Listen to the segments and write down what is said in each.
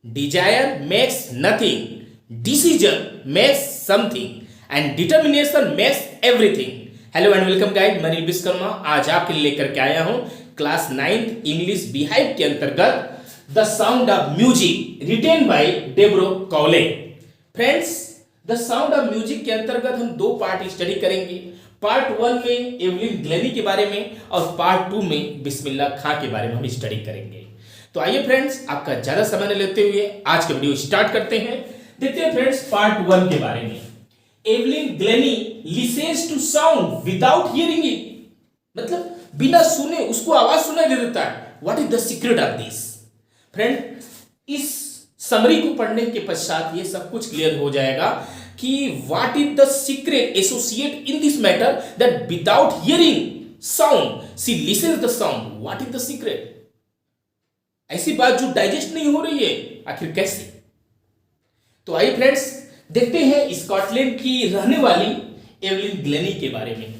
Desire makes nothing, decision makes something, and determination makes everything. Hello and welcome guide, मैं विश्वकर्मा आज आपके लिए लेकर के आया हूं क्लास 9th इंग्लिश बिहाइव के अंतर्गत the sound of music written by Deborah Cowley. Friends, the sound of music के अंतर्गत हम दो पार्ट स्टडी करेंगे। पार्ट 1 में एवलिन ग्लेनी के बारे में और पार्ट 2 में बिस्मिल्लाह खां के बारे में हम स्टडी करेंगे। तो आइए फ्रेंड्स, आपका ज्यादा समय न लेते हुए आज का वीडियो स्टार्ट करते हैं। देखते हैं फ्रेंड्स पार्ट 1 के बारे में। Evelyn Glennie listens to sound without hearing it, मतलब बिना सुने उसको आवाज सुनाई दे देता है। What is the secret of this? Friend, इस समरी को पढ़ने के पश्चात ये सब कुछ क्लियर हो जाएगा कि what is the secret associate in this matter that without hearing sound she lessons the sound. What is the secret? ऐसी बात जो डाइजेस्ट नहीं हो रही है, आखिर कैसे? तो आइए फ्रेंड्स देखते हैं स्कॉटलैंड की रहने वाली एवलिन ग्लेनी के बारे में।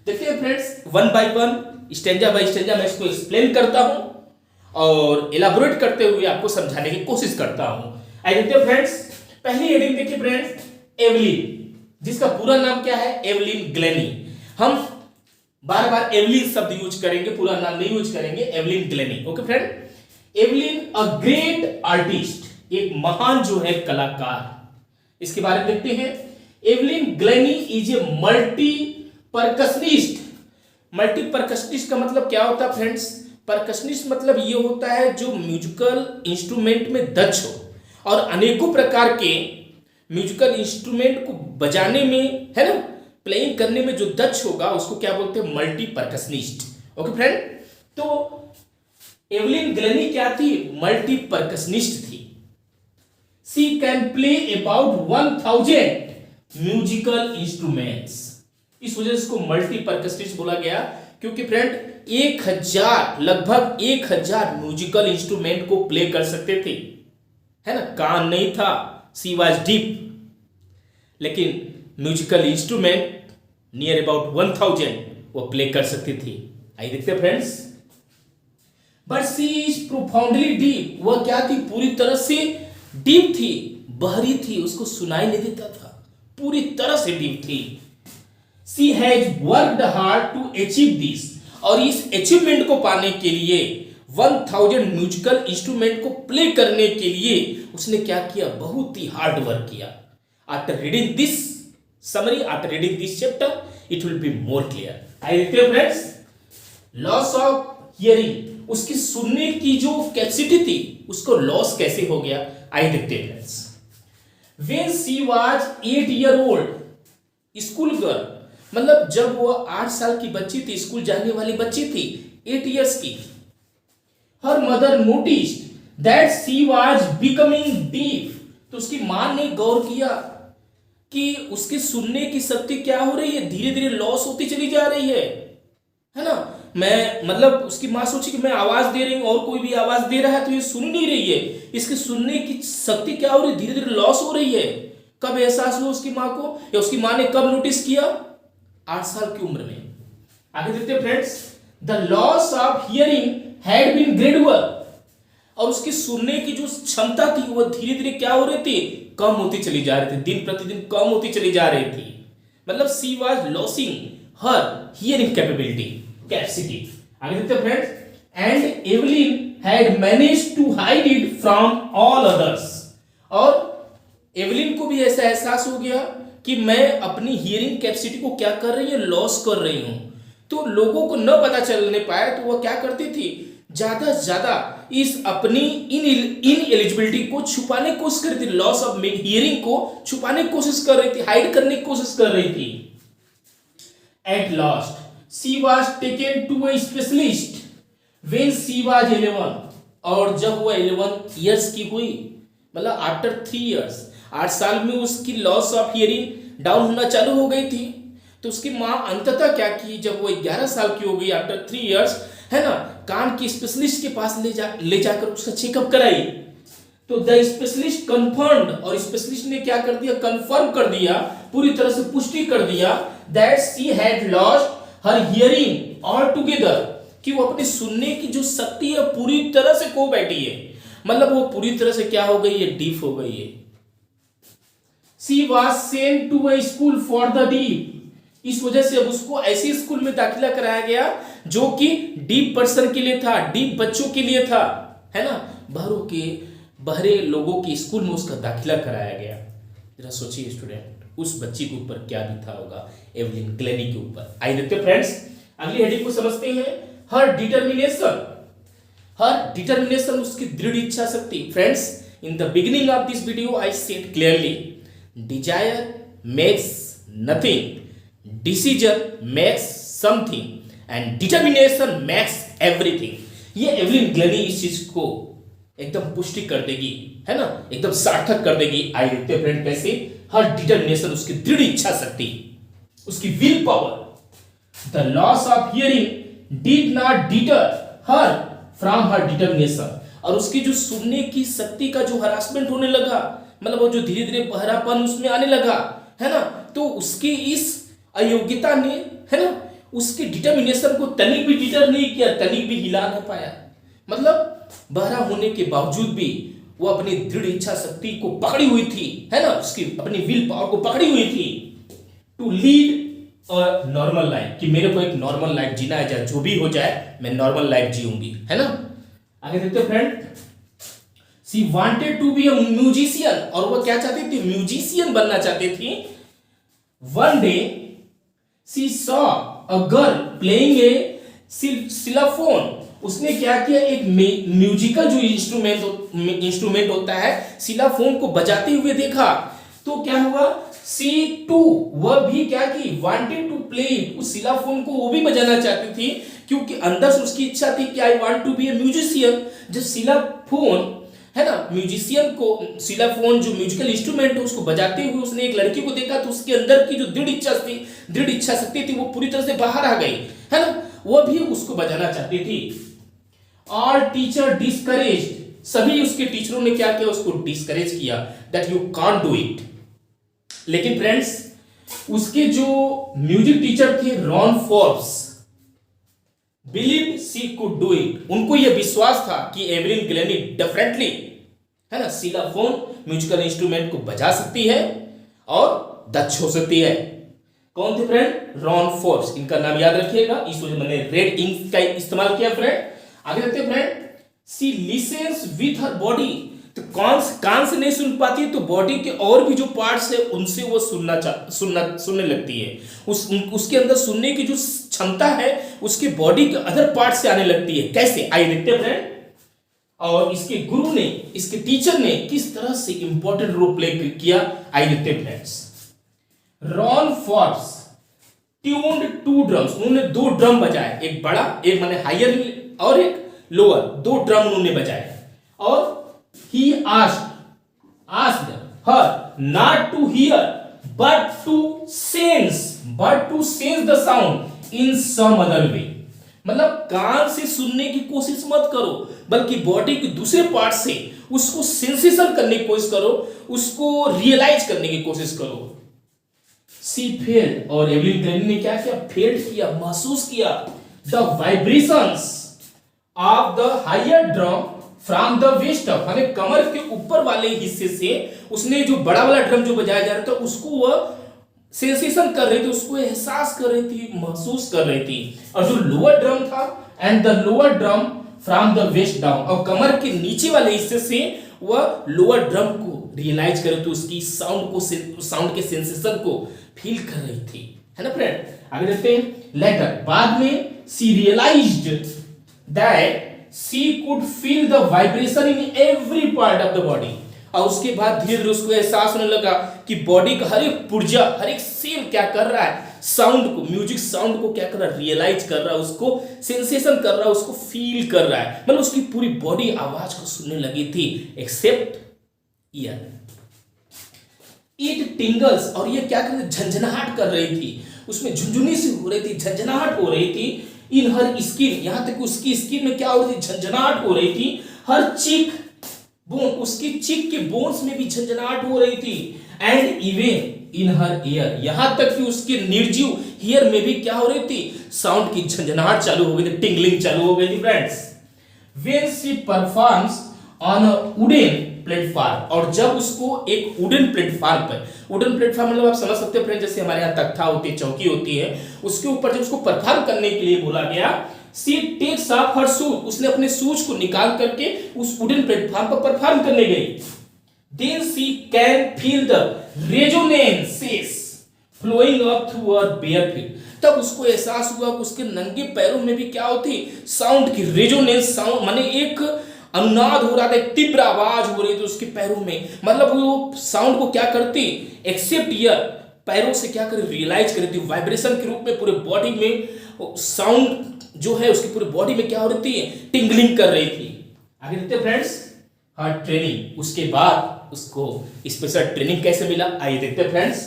देखते हैं friends, one by one, stanza by stanza मैं इसको एक्सप्लेन करता हूं और एलाबोरेट करते हुए आपको समझाने की कोशिश करता हूं। आइए देखते हैं फ्रेंड्स, पहली हेडिंग देखिए फ्रेंड्स, एवलिन, जिसका पूरा नाम क्या है? Evelyn Glenny. हम बार बार एवलिन शब्द यूज करेंगे, पूरा नाम नहीं यूज करेंगे। Evelyn Glenny, okay friend. Evelyn a great artist, एक महान जो है कलाकार, इसके बारे में देखते हैं। Evelyn Glenny is a multi percussionist. Multi percussionist का मतलब क्या होता है फ्रेंड्स? परकशनिस्ट मतलब ये होता है जो म्यूजिकल इंस्ट्रूमेंट में दक्ष हो और अनेकों प्रकार के म्यूजिकल इंस्ट्रूमेंट को बजाने में, है ना, प्लेइंग करने में जो दक्ष होगा उसको क्या बोलते हैं? Multi percussionist. ओके फ्रेंड, तो एवलिन ग्लेनी क्या थी? मल्टी परकशनिस्ट थी। She can play about 1000 musical instruments. इस वजह से इसको मल्टी परकशनिस्ट बोला गया, क्योंकि फ्रेंड 1000, लगभग 1000 म्यूजिकल इंस्ट्रूमेंट को प्ले कर सकते थे, है ना। कान नहीं था, सी वाज डीप, लेकिन म्यूजिकल इंस्ट्रूमेंट नियर अबाउट 1000 वो प्ले कर सकती थी। आइए देखते हैं friends. But she is profoundly deaf, वह क्या थी? पूरी तरह से डीप थी, बहरी थी, उसको सुनाई नहीं देता था, पूरी तरह से डीप थी। She has worked hard to achieve this, और इस अचीवमेंट को पाने के लिए 1000 म्यूजिकल इंस्ट्रूमेंट को प्ले करने के लिए उसने क्या किया? बहुत ही हार्ड वर्क किया। After reading this summary, after reading this chapter, it will be more clear. आई देखते हैं फ्रेंड्स, लॉस ऑफ हियरिंग, उसकी सुनने की जो कैपेसिटी थी उसको लॉस कैसे हो गया? आइए देखते हैं friends. When she was 8 year old, school girl, मतलब जब वो 8 साल की बच्ची थी, स्कूल जाने वाली बच्ची थी, 8 years की। Her mother noticed that she was becoming deaf, तो उसकी मां ने गौर किया कि उसके सुनने की शक्ति क्या हो रही है? धीरे धीरे लॉस होती चली जा रही है ना। मैं मतलब उसकी मां सोची कि मैं आवाज दे रही हूं और कोई भी आवाज दे रहा है तो ये सुन नहीं रही है, इसके सुनने की शक्ति क्या हो रही है? धीरे धीरे लॉस हो रही है। कब एहसास हुआ उसकी मां को, या उसकी मां ने कब नोटिस किया? 8 साल की उम्र में। आगे देखते हैं friends, the loss of hearing had been gradual, और उसकी सुनने की जो क्षमता थी वो धीरे धीरे क्या हो रही थी? कम होती चली जा रही थी, दिन प्रतिदिन कम होती चली जा रही थी। मतलब she was losing her hearing capacity. आगे देखते हैं friends, and Evelyn had managed to hide it from all others, और एवलिन को भी ऐसा एहसास हो गया कि मैं अपनी हियरिंग कैपेसिटी को क्या कर रही है? लॉस कर रही हूं। तो लोगों को न पता चलने पाए तो वह क्या करती थी? ज्यादा से ज्यादा इस अपनी इन एलिजिबिलिटी को छुपाने की कोशिश कर रही थी, लॉस ऑफ हियरिंग को छुपाने की कोशिश कर रही थी, हाइड करने की कोशिश कर रही थी। At last she was taken to a specialist when she was 11, और जब वो 11 years की हुई, मतलब आफ्टर 3 years, 8 साल में उसकी लॉस ऑफ हियरिंग डाउन होना चालू हो गई थी। तो उसकी माँ अंततः क्या की, जब वो 11 साल की हो गई, आफ्टर 3 years, है ना, कान की स्पेशलिस्ट के पास ले जाकर उसका चेकअप कराई। तो द स्पेशलिस्ट कंफर्म्ड, और स्पेशलिस्ट ने क्या कर दिया? कंफर्म कर दिया, पूरी तरह से पुष्टि कर दिया that she had lost her hearing all together, कि वो अपने सुनने की जो शक्ति है पूरी तरह से खो बैठी है। मतलब वो पूरी तरह से क्या हो गई है, डीप हो गई है। She was sent to a school for the deaf, इस वजह से अब उसको ऐसी स्कूल में दाखिला कराया गया जो कि डीप पर्सन के लिए था, डीप बच्चों के लिए था, है ना। बहरे लोगों के स्कूल में उसका दाखिला कराया गया। जरा सोचिए स्टूडेंट, उस बच्ची के ऊपर क्या बीता होगा, एवलिन ग्लेनी के ऊपर। आइए देखते हैं फ्रेंड्स, अगली हेडिंग को समझते हैं। हर डिटर्मिनेशन उसकी दृढ़ इच्छा शक्ति। Friends, in the beginning of this video I said clearly, desire makes nothing, decision makes something and determination makes everything. ये एवलिन ग्लेनी इस चीज को एकदम पुष्टि कर देगी, है ना, एकदम सार्थक कर देगी। आइए देखते हैं फ्रेंड कैसे। हर डिटर्मिनेशन उसकी दृढ़ इच्छा शक्ति, उसकी will power. The loss of hearing did not deter her from her determination. और उसकी जो सुनने की शक्ति का जो हरासमेंट होने लगा, मतलब वो जो धीरे धीरे बहरापन उसमें आने लगा, है ना, तो उसकी इस अयोग्यता ने, है ना, उसके डिटर्मिनेशन को तनिक भी डिटर नहीं किया, तनिक भी हिला नहीं पाया। मतलब बहरा होने के बावजूद भी वो अपनी दृढ़ इच्छा शक्ति को पकड़ी हुई थी, है ना, उसकी अपनी विल पावर को पकड़ी हुई थी टू लीड नॉर्मल लाइफ, कि मेरे को एक नॉर्मल लाइफ जीना है, चाहे जो भी हो जाए मैं नॉर्मल लाइफ जीऊंगी, है ना। आगे देखते friend. She wanted to be a musician, और वो क्या चाहती थी, म्यूजिशियन बनना चाहती थी। One day she saw a girl playing a xylophone. उसने क्या किया, एक म्यूजिकल जो इंस्ट्रूमेंट होता है, सिलाफोन को बजाते हुए देखा। तो क्या हुआ, सी टू, वह भी क्या की, वांटेड टू प्ले इट, उस सिलाफोन को वो भी बजाना चाहती थी, क्योंकि अंदर से उसकी इच्छा थी कि I want to be a musician. जब सिलाफोन, है ना, म्यूजिशियन को, सिलाफोन जो म्यूजिकल इंस्ट्रूमेंट है उसको बजाते हुए उसने एक लड़की को देखा, तो उसके अंदर की जो दृढ़ इच्छा शक्ति थी वो पूरी तरह से बाहर आ गई, है ना, वो भी उसको बजाना चाहती थी। ऑल टीचर डिस्करेज्ड, सभी उसके टीचरों ने क्या किया, उसको डिस्करेज किया, that you can't do it. लेकिन फ्रेंड्स, उसके जो म्यूजिक टीचर थे Ron Forbes, believe she could do it, उनको यह विश्वास था कि एवलिन ग्लेनी डेफिनेटली, है ना, सिलाफोन म्यूजिकल इंस्ट्रूमेंट को बजा सकती है और दक्ष हो सकती है। कौन थे फ्रेंड, रॉन फोर्ब्स, इनका नाम याद रखिएगा, इस वजह मैंने रेड इंक का इस्तेमाल किया फ्रेंड। आगे देखते हैं friend. She listens with her body, तो कान से नहीं सुन पाती है, तो बॉडी के और भी जो पार्ट्स है उनसे वो सुनने लगती है। उसके अंदर सुनने की जो क्षमता है उसके बॉडी के अदर पार्ट से आने लगती है। कैसे, आइए देखते हैं फ्रेंड। और इसके गुरु ने, इसके टीचर ने किस तरह से इंपॉर्टेंट रोल प्ले किया, आइए देखते हैं friends. Ron Forbes tuned to drums, उन्होंने दो ड्रम बजाए, एक बड़ा, एक माने हायर और एक लोअर, दो ड्रम उन्होंने बजाए। और he asked her not to hear but to sense the sound in some other way। मतलब कान से सुनने की कोशिश मत करो, बल्कि बॉडी के दूसरे पार्ट से उसको सेंसेशन करने की कोशिश करो, उसको रियलाइज करने की कोशिश करो। सी फेल्ड, और एवलिन ग्लेनी ने क्या किया, फेल्ड किया, महसूस किया the vibrations of the higher drum from the waist of, माने कमर के ऊपर वाले हिस्से से उसने जो बड़ा वाला ड्रम जो बजाया जा रहा था उसको वह सेंसेशन कर रही थी, उसको एहसास कर रही थी, महसूस कर रही थी। और जो लोअर ड्रम था, and the lower drum from the waist down, और कमर के नीचे वाले हिस्से से वह लोअर ड्रम को रियलाइज कर रही थी, उसकी साउंड के सेंसेशन को फील कर रही थी, है ना फ्रेंड। आगे देखते हैं। लेटर, बाद में she realised that she could feel the vibration in every part of the body, और उसके बाद धीरे धीरे उसको एहसास होने लगा कि बॉडी का हर एक पुर्जा, हर एक सेल क्या कर रहा है, साउंड को, म्यूजिक साउंड को क्या कर रहा है, रियलाइज कर रहा है, उसको सेंसेशन कर रहा है, उसको फील कर रहा है। मतलब उसकी पूरी बॉडी आवाज को सुनने लगी थी, एक्सेप्ट ईयर। इट टिंगल्स, और ये क्या कर रही, झंझनाहट कर रही थी, उसमें झुंझुनी सी हो रही थी, झंझनाहट हो रही थी। इन हर स्किन, यहां तक उसकी स्किन में क्या हो रही थी, झंझनाहट हो रही थी। हर चीक बोन, उसकी चीक के बोन्स में भी झंझनाहट हो रही थी। And even in her year, यहां तक कि उसके निर्जीव ईयर में भी क्या हो रही थी, साउंड की झंझनाहट चालू हो गई थी, टिंगलिंग चालू हो गई थी friends. When she performs on a wooden platform, और जब उसको एक वुडन प्लेटफॉर्म पर, वुडन प्लेटफॉर्म मतलब आप समझ सकते हैं फ्रेंड, जैसे हमारे यहाँ तख्ता होती है, चौकी होती है, उसके ऊपर जब उसको परफॉर्म करने के लिए बोला गया, सी टेक्स ऑफ हर शूज, उसने अपने शूज को निकाल करके उस वुडन प्लेटफॉर्म पर परफॉर्म करने गई। Then she can feel the resonances flowing up through her bare feet, तब उसको एहसास हुआ कि उसके नंगे पैरों में भी क्या होती, साउंड की रेजोनेंस, साउंड माने एक अनुनाद हो रहा था, एक तीव्र आवाज हो रही थी उसके पैरों में, मतलब वो साउंड को क्या करती, एक्सेप्ट ईयर, पैरों से क्या कर रियलाइज कर रही थी, वाइब्रेशन के रूप में पूरे बॉडी में साउंड जो है उसकी पूरी बॉडी में क्या हो रही थी, टिंगलिंग कर रही थी। आगे देखते फ्रेंड्स, हाँ ट्रेनिंग, उसके बाद उसको स्पेशल ट्रेनिंग कैसे मिला, आइए देखते friends.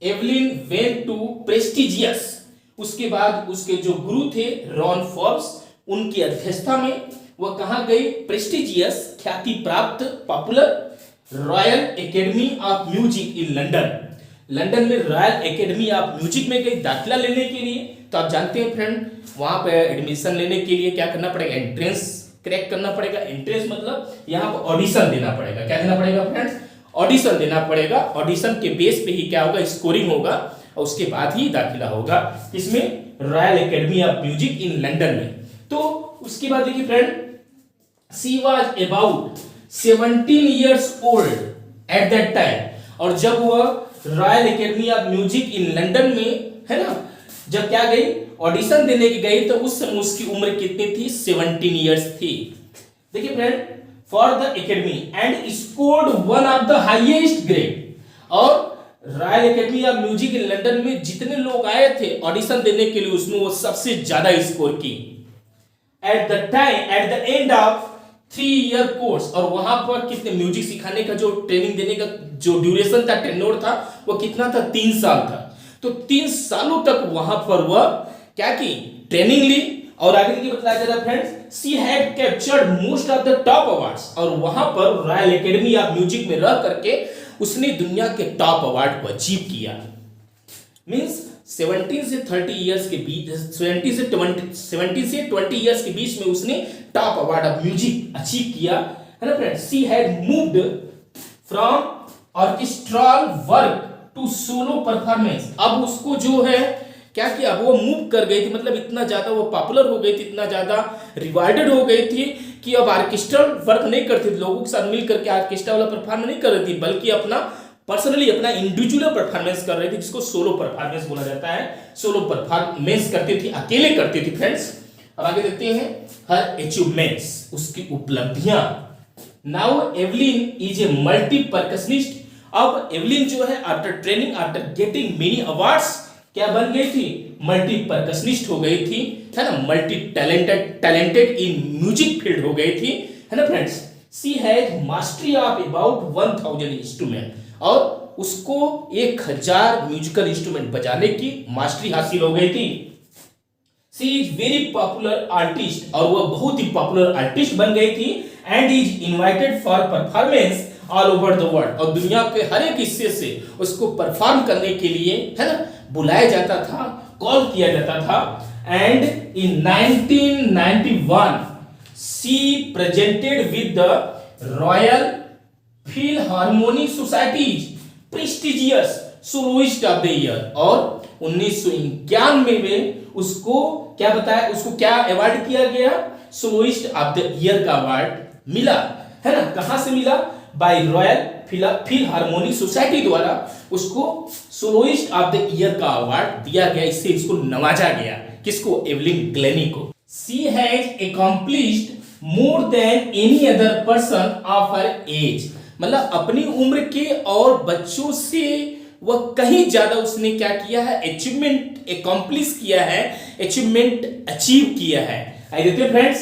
Evelyn went to prestigious, उसके बाद उसके जो गुरु थे रॉन फॉर्ब्स, उनकी अध्यक्षता में वह कहां गई, प्रेस्टिजियस ख्याति प्राप्त popular royal academy of music in London, London में रॉयल एकेडमी ऑफ म्यूजिक में गई दाखिला लेने के लिए। तो आप जानते हैं फ्रेंड, वहां पे एडमिशन लेने के लिए क्या करना पड़ेगा, एंट्रेंस क्रैक करना पड़ेगा। एंट्रेंस मतलब यहाँ पर ऑडिशन देना पड़ेगा, क्या देना पड़ेगा फ्रेंड्स, ऑडिशन देना पड़ेगा। ऑडिशन के बेस पे ही क्या होगा, स्कोरिंग होगा, और उसके बाद ही दाखिला होगा इसमें, royal academy of music in London में। तो उसके बाद देखिए friend, she was about 17 years old at that time, और जब वह royal academy of music in London में है ना, जब क्या गई ऑडिशन देने की गई, तो उस समय उसकी उम्र कितनी थी, 17 years थी। देखिए friend, for the academy and scored one of the highest grade, और royal academy of music in London में जितने लोग आए थे ऑडिशन देने के लिए, उसमें वो सबसे ज्यादा स्कोर की। At the time, at the end of 3-year course, और वहां पर कितने म्यूजिक सिखाने का जो ट्रेनिंग देने का जो ड्यूरेशन था, टेन्योर था, वो कितना था, 3 साल था। तो 3 सालों तक वहां पर वह क्या की, ट्रेनिंग ली। और आगे की बताया जा रहा friends, she had captured most of the top awards, और वहां पर रॉयल एकेडमी ऑफ म्यूजिक में रह करके उसने दुनिया के टॉप अवार्ड को अचीव किया। मींस 17 से 30 इयर्स के बीच, 17 से 20 इयर्स के बीच में उसने top award of music achieve किया, है ना friends. She had moved from orchestral work to solo performance, अब उसको जो है क्या किया, वो मूव कर गई थी, मतलब इतना ज्यादा वो पॉपुलर हो गई थी, इतना ज्यादा रिवार्डेड हो गई थी कि अब ऑर्केस्ट्रल वर्क नहीं करती थी, लोगों के साथ मिल करके ऑर्केस्ट्रा वाला परफॉर्म नहीं कर रही थी, बल्कि अपना पर्सनली अपना इंडिविजुअल परफॉर्मेंस कर रही थी, जिसको सोलो परफॉर्मेंस बोला जाता है। सोलो परफॉर्मेंस करती थी, अकेले करती थी फ्रेंड्स। अब आगे देखते हैं हर अचीवमेंट्स, उसकी उपलब्धियां। Now Evelyn is a multi percussionist, अब एवलिन जो है after training, after getting many awards, क्या बन गई थी, मल्टी परकशनिस्ट हो गई थी, है ना, multi talented in music field हो गई थी, है ना friends. She has mastery of about 1000 instrument, और उसको 1000 म्यूजिकल इंस्ट्रूमेंट बजाने की मास्टरी हासिल हो गई थी। सी इज वेरी पॉपुलर आर्टिस्ट, और वह बहुत ही पॉपुलर आर्टिस्ट बन गई थी, and is invited for performance all over the world, और दुनिया के हर एक हिस्से से उसको परफॉर्म करने के लिए, है ना, बुलाया जाता था, कॉल किया जाता था। And in 1991 she presented with the Royal Philharmonic Society's prestigious soloist of the year, और 1991 में उसको क्या बताया, उसको क्या अवार्ड किया गया, सोलोइस्ट ऑफ द ईयर का अवार्ड मिला, है ना। कहां से मिला, बाय रॉयल फिलहार्मोनिक सोसाइटी द्वारा उसको सोलोइस्ट ऑफ द ईयर का अवार्ड दिया गया, इससे इसको नवाजा गया, किसको, एवलिन ग्लेनी को। She has accomplished more than any other person of her age, मतलब अपनी उम्र के और बच्चों से वह कहीं ज्यादा उसने क्या किया है, अचीवमेंट अकॉम्प्लिश किया है, अचीवमेंट अचीव किया है। आई देखते हैं friends,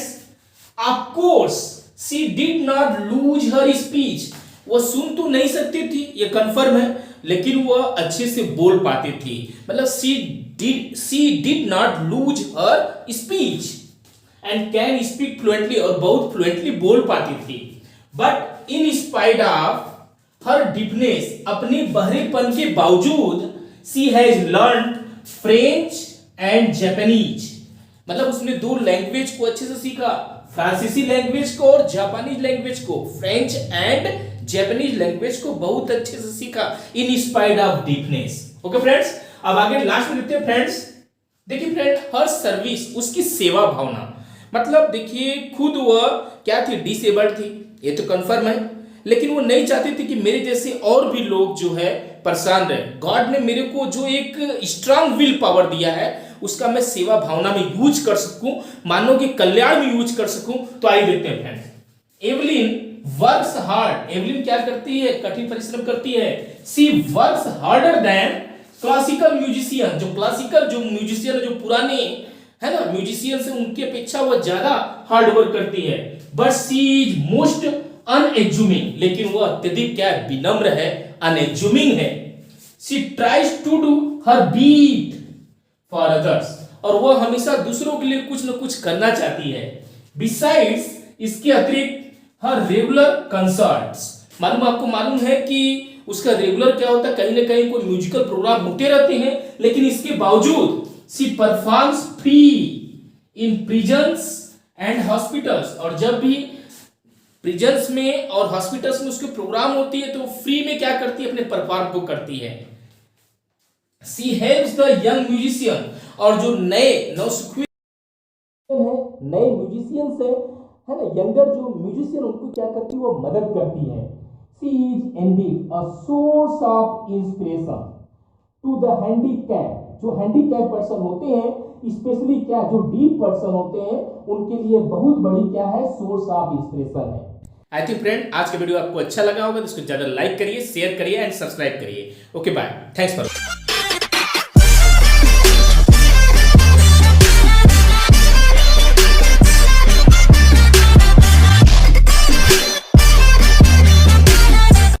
of course she did not lose her speech, वह सुन तो नहीं सकती थी, ये कंफर्म है, लेकिन वह अच्छे से बोल पाती थी, मतलब she did not lose her speech and can speak fluently, और बहुत फ्लुएंटली बोल पाती थी। But in spite of her deafness, अपने बहरेपन के बावजूद, she has learn French and Japanese, मतलब उसने 2 लैंग्वेज को अच्छे से सीखा, फ्रांसीसी लैंग्वेज को और जापानीज लैंग्वेज को, फ्रेंच एंड जापानीज लैंग्वेज को बहुत अच्छे से सीखा इन spite of deepness. Okay friends, अब आगे लास्ट में देखते हैं फ्रेंड्स। देखिए फ्रेंड, हर सर्विस उसकी सेवा भावना, मतलब देखिए खुद वह क्या थी, डिसेबल्ड थी, ये तो कंफर्म है, लेकिन वो नहीं चाहती थी कि मेरे जैसे और भी लोग जो है परेशान रहे। गॉड ने मेरे को जो एक स्ट्रांग विल पावर दिया है उसका मैं सेवा भावना में यूज कर सकूं, मानव के कल्याण में यूज कर सकूं। तो आइए देखते हैं friend. Evelyn works hard, Evelyn क्या करती है, कठिन परिश्रम करती है। She works harder than classical musician, जो क्लासिकल जो म्यूजिशियन जो पुराने है ना म्यूजिशियन से, उनकी अपेक्षा वह ज्यादा हार्ड वर्क करती है। But she is most unassuming, लेकिन वह अत्यधिक क्या है, विनम्र है, अनएज्यूमिंग है। She tries to do her bit for others, और वह हमेशा दूसरों के लिए कुछ न कुछ करना चाहती है। बिसाइड्स, इसके अतिरिक्त हर रेगुलर कंसर्ट्स, मालूम आपको मालूम है कि उसका रेगुलर क्या होता है, कहीं ना कहीं कोई म्यूजिकल प्रोग्राम होते रहते हैं, लेकिन इसके बावजूद she performs free in prisons and hospitals, और जब भी प्रिजन्स में और हॉस्पिटल्स में उसके प्रोग्राम होती है तो फ्री में क्या करती है, अपने परफॉर्म को करती है। She helps the young musician, और जो नए नौसिखुए नए म्यूजिशियंस है ना, यंगर जो म्यूजिशियन, उनको क्या करती है, वो मदद करती है। She is indeed a source of inspiration to the handicap, जो हैंडीकैप पर्सन होते हैं, स्पेशली क्या जो डीप पर्सन होते हैं, उनके लिए बहुत बड़ी क्या है, सोर्स ऑफ इंस्पिरेशन है। आई थिंक फ्रेंड आज का वीडियो आपको अच्छा लगा होगा, तो इसको ज्यादा लाइक करिए, शेयर करिए एंड सब्सक्राइब करिए। Okay bye, thanks for